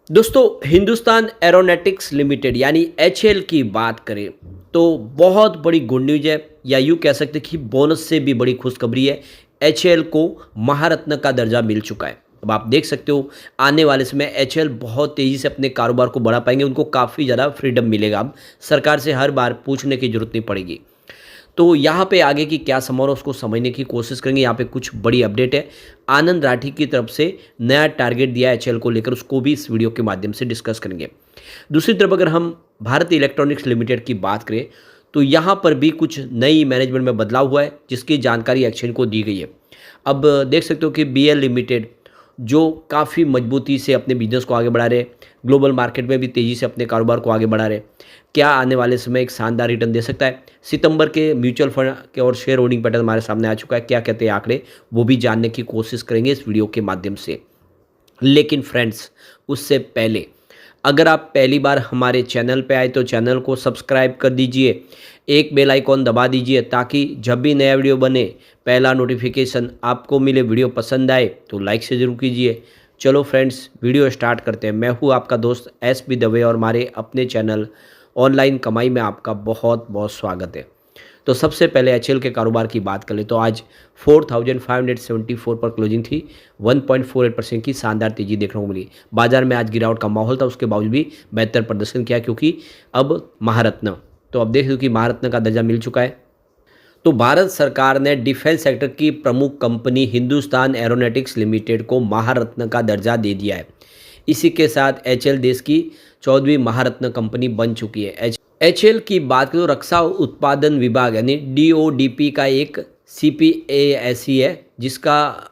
दोस्तों, Hindustan aeronautics limited यानी HAL की बात करें तो बहुत बड़ी गुड न्यूज़ है, या यूँ कह सकते हैं कि बोनस से भी बड़ी खुशखबरी है। एचएएल को महारत्न का दर्जा मिल चुका है। अब आप देख सकते हो, आने वाले समय एचएएल बहुत तेज़ी से अपने कारोबार को बढ़ा पाएंगे। उनको काफ़ी ज़्यादा फ्रीडम मिलेगा। अब सरकार से हर बार पूछने की जरूरत नहीं पड़ेगी। तो यहाँ पे आगे की क्या संभावना उसको समझने की कोशिश करेंगे। यहाँ पे कुछ बड़ी अपडेट है। आनंद राठी की तरफ से नया टारगेट दिया है एचएएल को लेकर, उसको भी इस वीडियो के माध्यम से डिस्कस करेंगे। दूसरी तरफ अगर हम भारत इलेक्ट्रॉनिक्स लिमिटेड की बात करें तो यहाँ पर भी कुछ नई मैनेजमेंट में बदलाव हुआ है, जिसकी जानकारी एक्सचेंज को दी गई है। अब देख सकते हो कि बीएल लिमिटेड जो काफ़ी मजबूती से अपने बिजनेस को आगे बढ़ा रहे, ग्लोबल मार्केट में भी तेज़ी से अपने कारोबार को आगे बढ़ा रहे, क्या आने वाले समय एक शानदार रिटर्न दे सकता है। सितंबर के म्यूचुअल फंड के और शेयर होल्डिंग पैटर्न हमारे सामने आ चुका है। क्या कहते हैं आंकड़े, वो भी जानने की कोशिश करेंगे इस वीडियो के माध्यम से। लेकिन फ्रेंड्स, उससे पहले अगर आप पहली बार हमारे चैनल पे आए तो चैनल को सब्सक्राइब कर दीजिए, एक बेल आइकॉन दबा दीजिए ताकि जब भी नया वीडियो बने पहला नोटिफिकेशन आपको मिले। वीडियो पसंद आए तो लाइक से ज़रूर कीजिए। चलो फ्रेंड्स, वीडियो स्टार्ट करते हैं। मैं हूँ आपका दोस्त एस बी दवे और हमारे अपने चैनल ऑनलाइन कमाई में आपका बहुत बहुत स्वागत है। तो सबसे पहले एचएएल के कारोबार की बात करें तो आज 4574 पर क्लोजिंग थी। 1.48% की शानदार तेजी देखने को मिली। बाजार में आज गिरावट का माहौल था, उसके बावजूद भी बेहतर प्रदर्शन किया क्योंकि अब महारत्न, तो अब देख लो कि महारत्न का दर्जा मिल चुका है। तो भारत सरकार ने डिफेंस सेक्टर की प्रमुख कंपनी हिंदुस्तान एरोनॉटिक्स लिमिटेड को महारत्न का दर्जा दे दिया है। इसी के साथ एचएएल देश की 14वीं महारत्न कंपनी बन चुकी है। एचएएल की बात करें तो रक्षा उत्पादन विभाग यानी डीओडीपी का एक सीपीएसई है, जिसका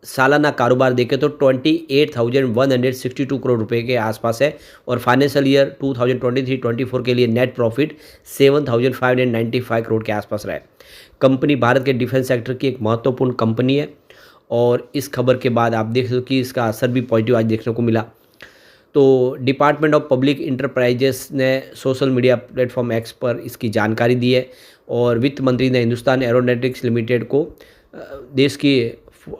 सालाना कारोबार देखें तो 28,162 करोड़ रुपए के आसपास है। और फाइनेंशियल ईयर 2023-24 के लिए नेट प्रॉफिट 7,595 करोड़ के आसपास रहा है। कंपनी भारत के डिफेंस सेक्टर की एक महत्वपूर्ण कंपनी है और इस खबर के बाद आप देख सकते हो कि इसका असर भी पॉजिटिव आज देखने को मिला। तो डिपार्टमेंट ऑफ पब्लिक इंटरप्राइजेस ने सोशल मीडिया प्लेटफॉर्म एक्स पर इसकी जानकारी दी है और वित्त मंत्री ने हिंदुस्तान एरोनॉटिक्स लिमिटेड को देश की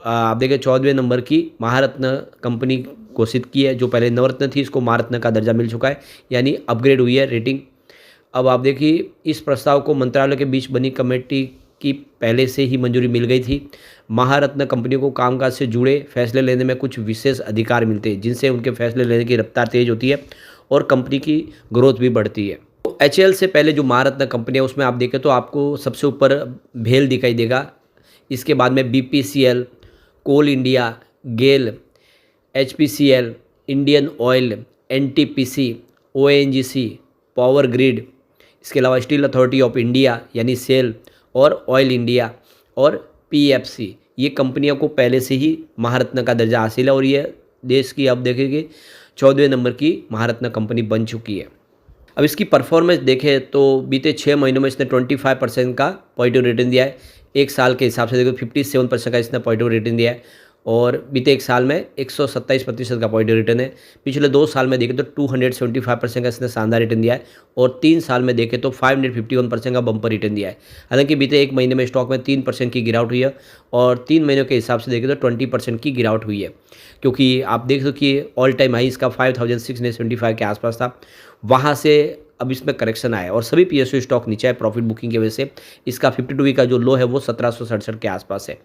आप देखिए 14वें नंबर की महारत्न कंपनी घोषित की है। जो पहले नवरत्न थी, इसको महारत्न का दर्जा मिल चुका है, यानी अपग्रेड हुई है रेटिंग। अब आप देखिए, इस प्रस्ताव को मंत्रालय के बीच बनी कमेटी की पहले से ही मंजूरी मिल गई थी। महारत्न कंपनियों को कामकाज से जुड़े फैसले लेने में कुछ विशेष अधिकार मिलते हैं, जिनसे उनके फैसले लेने की रफ्तार तेज होती है और कंपनी की ग्रोथ भी बढ़ती है। तो एचएएल से पहले जो महारत्न कंपनी है उसमें आप देखें तो आपको सबसे ऊपर भेल दिखाई देगा। इसके बाद में BPCL, Coal India, GAIL, HPCL, Indian Oil, NTPC, ONGC, Power Grid, इसके अलावा स्टील अथॉरिटी ऑफ इंडिया यानी सेल और ऑयल इंडिया और पीएफसी, ये कंपनियों को पहले से ही महारत्न का दर्जा हासिल है और ये देश की अब देखेंगे 14वें नंबर की महारत्न कंपनी बन चुकी है। अब इसकी परफॉर्मेंस देखें तो बीते 6 महीनों में इसने 25% का पॉजिटिव रिटर्न दिया है। एक साल के हिसाब से देखो 57% का इसने पॉजिटिव रिटर्न दिया है और बीते एक साल में 127% का पॉजिटिव रिटर्न है। पिछले 2 साल में देखें तो 275% का इसने शानदार रिटर्न दिया है और 3 साल में देखें तो 551% का बम्पर रिटर्न दिया है। हालांकि बीते एक महीने में स्टॉक में 3% की गिरावट हुई है और 3 महीनों के हिसाब से देखें तो 20% की गिरावट हुई है, क्योंकि आप देख दो कि ऑल टाइम हाई इसका 5,675 के आसपास था। वहाँ से अब इसमें करेक्शन आया और सभी पीएसयू स्टॉक नीचे है प्रॉफिट बुकिंग की वजह से। इसका 52 वीक का जो लो है वो 1767 के आसपास है।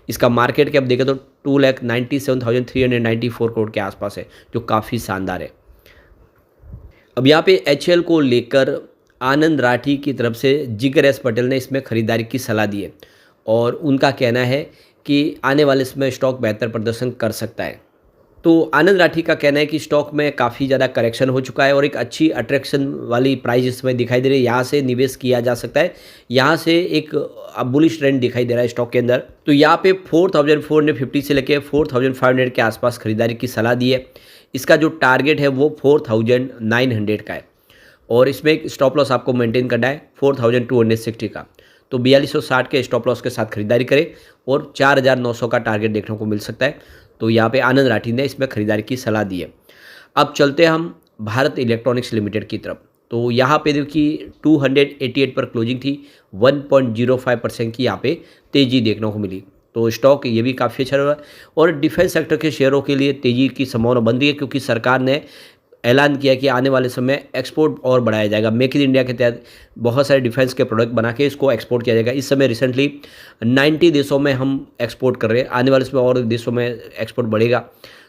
इसका मार्केट कैप देखें तो 2,97,394 करोड़ के आसपास है, जो काफ़ी शानदार है। अब यहाँ पे एचएएल को लेकर आनंद राठी की तरफ से जिगर एस पटेल ने इसमें खरीदारी की सलाह दी है और उनका कहना है कि आने वाले समय स्टॉक बेहतर प्रदर्शन कर सकता है। तो आनंद राठी का कहना है कि स्टॉक में काफ़ी ज़्यादा करेक्शन हो चुका है और एक अच्छी अट्रैक्शन वाली प्राइस इसमें दिखाई दे रही है। यहाँ से निवेश किया जा सकता है। यहाँ से एक बुलिश ट्रेंड दिखाई दे रहा है स्टॉक के अंदर। तो यहाँ पे 4450 से लेकर 4500 के आसपास खरीदारी की सलाह दी है। इसका जो टारगेट है वो 4900 का है और इसमें एक स्टॉप लॉस आपको मेंटेन करना है 4260 का। तो 4260 के स्टॉप लॉस के साथ खरीदारी करें और 4900 का टारगेट देखने को मिल सकता है। तो यहाँ पे आनंद राठी ने इसमें खरीदारी की सलाह दी है। अब चलते हैं हम भारत इलेक्ट्रॉनिक्स लिमिटेड की तरफ। तो यहाँ पे देखिए 288 पर क्लोजिंग थी। 1.05% की यहाँ पे तेज़ी देखने को मिली। तो स्टॉक ये भी काफ़ी अच्छा रहा। और डिफेंस सेक्टर के शेयरों के लिए तेज़ी की संभावना बन रही है, क्योंकि सरकार ने ऐलान किया कि आने वाले समय एक्सपोर्ट और बढ़ाया जाएगा। मेक इन इंडिया के तहत बहुत सारे डिफेंस के प्रोडक्ट बना के इसको एक्सपोर्ट किया जाएगा। इस समय रिसेंटली 90 देशों में हम एक्सपोर्ट कर रहे हैं, आने वाले समय और देशों में एक्सपोर्ट बढ़ेगा।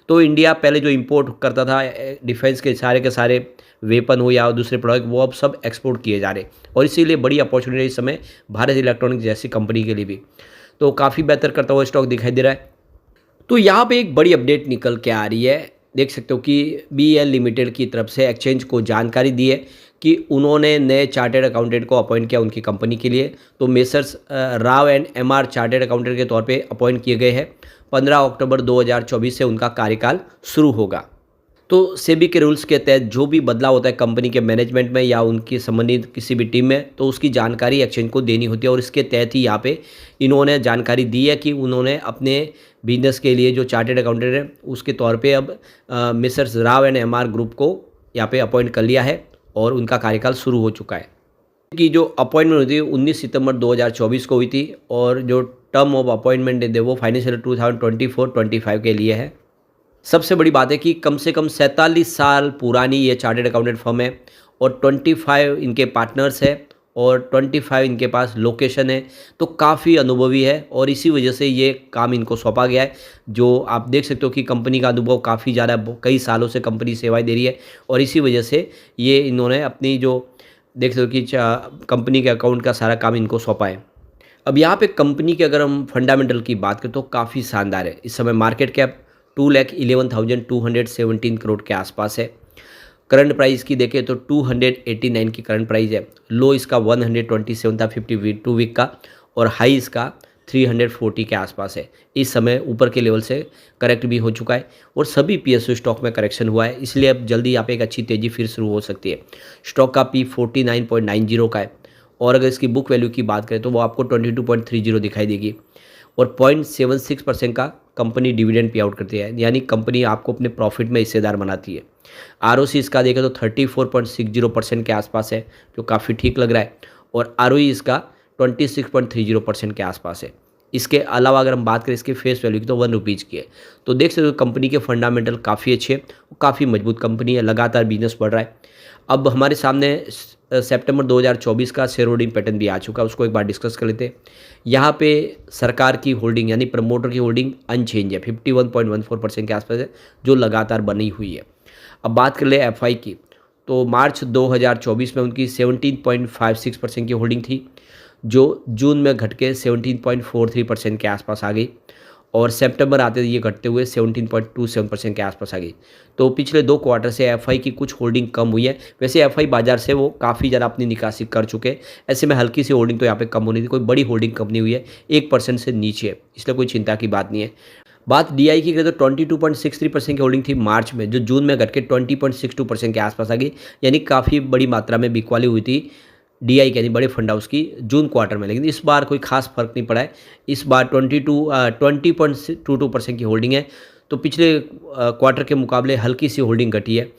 तो इंडिया पहले जो इंपोर्ट करता था डिफेंस के सारे वेपन हो या दूसरे प्रोडक्ट, वो अब सब एक्सपोर्ट किए जा रहे हैं, और इसीलिए बड़ी अपॉर्चुनिटी इस समय भारत इलेक्ट्रॉनिक्स जैसी कंपनी के लिए भी। तो काफ़ी बेहतर करता हुआ स्टॉक दिखाई दे रहा है। तो यहाँ पे एक बड़ी अपडेट निकल के आ रही है, देख सकते हो कि बीएल लिमिटेड की तरफ से एक्सचेंज को जानकारी दी है कि उन्होंने नए चार्टर्ड अकाउंटेंट को अपॉइंट किया उनकी कंपनी के लिए। तो messrs Rao and MR chartered accountant के तौर पे अपॉइंट किए गए हैं। 15 अक्टूबर 2024 से उनका कार्यकाल शुरू होगा। तो सेबी के रूल्स के तहत जो भी बदलाव होता है कंपनी के मैनेजमेंट में या उनकी संबंधित किसी भी टीम में, तो उसकी जानकारी एक्सचेंज को देनी होती है, और इसके तहत ही यहाँ पे इन्होंने जानकारी दी है कि उन्होंने अपने बिजनेस के लिए जो चार्टर्ड अकाउंटेंट है उसके तौर पे अब misters Rao and MR group को यहाँ पे अपॉइंट कर लिया है, और उनका कार्यकाल शुरू हो चुका है। कि जो अपॉइंटमेंट हुई थी 19 सितंबर 2024 को हुई थी, और जो टर्म ऑफ अपॉइंटमेंट है वो फाइनेंशियल 2024-25 के लिए है। सबसे बड़ी बात है कि कम से कम 47 साल पुरानी ये चार्टर्ड अकाउंटेंट फर्म है, और 25 इनके पार्टनर्स है, और 25 इनके पास लोकेशन है। तो काफ़ी अनुभवी है, और इसी वजह से ये काम इनको सौंपा गया है। जो आप देख सकते हो कि कंपनी का अनुभव काफ़ी ज़्यादा, कई सालों से कंपनी सेवाएं दे रही है, और इसी वजह से ये इन्होंने अपनी जो देख सकते हो कि कंपनी के अकाउंट का सारा काम इनको सौंपा है। अब यहाँ पे कंपनी के अगर हम फंडामेंटल की बात करें तो काफ़ी शानदार है। इस समय मार्केट कैप 2,11,217 करोड़ के आसपास है। करंट प्राइस की देखें तो 289 की करंट प्राइस है। लो इसका 127 था 52 वीक का, और हाई इसका 340 के आसपास है। इस समय ऊपर के लेवल से करेक्ट भी हो चुका है, और सभी पीएसयू स्टॉक में करेक्शन हुआ है, इसलिए अब जल्दी यहाँ पे एक अच्छी तेज़ी फिर शुरू हो सकती है। स्टॉक का पी 49.90 का है, और अगर इसकी बुक वैल्यू की बात करें तो वो आपको 22.30 दिखाई देगी, और 0.76% का कंपनी डिविडेंड पे आउट करती है, यानी कंपनी आपको अपने प्रॉफिट में हिस्सेदार बनाती है। आरओसी इसका देखें तो 34.60% के आसपास है, जो काफ़ी ठीक लग रहा है, और आरओई इसका 26.30% के आसपास है। इसके अलावा अगर हम बात करें इसके फेस वैल्यू की तो 1 रुपीज़ की है। तो देख सकते हो कंपनी के फंडामेंटल काफ़ी अच्छे हैं, काफ़ी मजबूत कंपनी है, लगातार बिजनेस बढ़ रहा है। अब हमारे सामने सितंबर 2024 का शेयर होल्डिंग पैटर्न भी आ चुका है, उसको एक बार डिस्कस कर लेते हैं। यहाँ पे सरकार की होल्डिंग यानी प्रमोटर की होल्डिंग अनचेंज है, 51.14% के आसपास है, जो लगातार बनी हुई है। अब बात कर ले एफआई की, तो मार्च 2024 में उनकी 17.56% की होल्डिंग थी, जो जून में घट के 17.43% के आसपास आ गई, और सितंबर आते ये घटते हुए 17.27% के आसपास आ गई। तो पिछले 2 क्वार्टर से एफआई की कुछ होल्डिंग कम हुई है। वैसे एफआई बाजार से वो काफ़ी ज़्यादा अपनी निकासी कर चुके हैं, ऐसे में हल्की सी होल्डिंग तो यहाँ पे कम होनी थी, कोई बड़ी होल्डिंग कम नहीं हुई है, 1% से नीचे है, इसलिए कोई चिंता की बात नहीं है। बात डीआई की करें तो 22.63% की होल्डिंग थी मार्च में, जो जून में घट के 20.62% के आसपास आ गई, यानी काफ़ी बड़ी मात्रा में बिकवाली हुई थी डीआई के, यानी बड़े फंड हाउस की जून क्वार्टर में। लेकिन इस बार कोई खास फर्क नहीं पड़ा है, इस बार 20.22% की होल्डिंग है, तो पिछले क्वार्टर के मुकाबले हल्की सी होल्डिंग घटी है।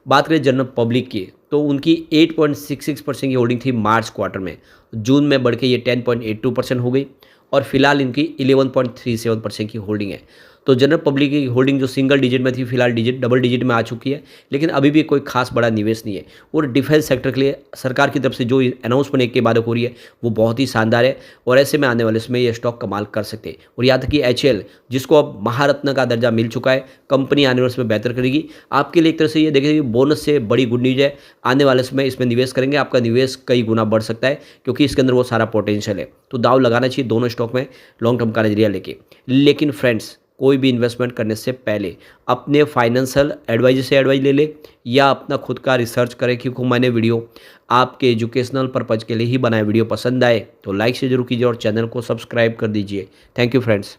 बात करें जनरल पब्लिक की, तो उनकी 8.66% की होल्डिंग थी मार्च क्वार्टर में, जून में बढ़ के ये 10.82% हो गई, और फिलहाल इनकी 11.37% की होल्डिंग है। तो जनरल पब्लिक की होल्डिंग जो सिंगल डिजिट में थी, फिलहाल डबल डिजिट में आ चुकी है, लेकिन अभी भी कोई खास बड़ा निवेश नहीं है। और डिफेंस सेक्टर के लिए सरकार की तरफ से जो अनाउंसमेंट एक के बाद हो रही है वो बहुत ही शानदार है, और ऐसे में आने वाले समय ये स्टॉक कमाल कर सकते हैं। और यहाँ तक कि एचएल, जिसको अब महारत्न का दर्जा मिल चुका है, कंपनी आने वाले समय बेहतर करेगी। आपके लिए एक तरह से ये देखें बोनस से बड़ी गुड न्यूज है, आने वाले समय इसमें निवेश करेंगे आपका निवेश कई गुना बढ़ सकता है, क्योंकि इसके अंदर वो सारा पोटेंशियल है। तो दाव लगाना चाहिए दोनों स्टॉक में लॉन्ग टर्म का नजरिया लेके। लेकिन फ्रेंड्स, कोई भी इन्वेस्टमेंट करने से पहले अपने फाइनेंशियल एडवाइजर से एडवाइस ले ले, या अपना खुद का रिसर्च करें, क्योंकि मैंने वीडियो आपके एजुकेशनल पर्पज़ के लिए ही बनाया। वीडियो पसंद आए तो लाइक से जरूर कीजिए, और चैनल को सब्सक्राइब कर दीजिए। Thank you friends.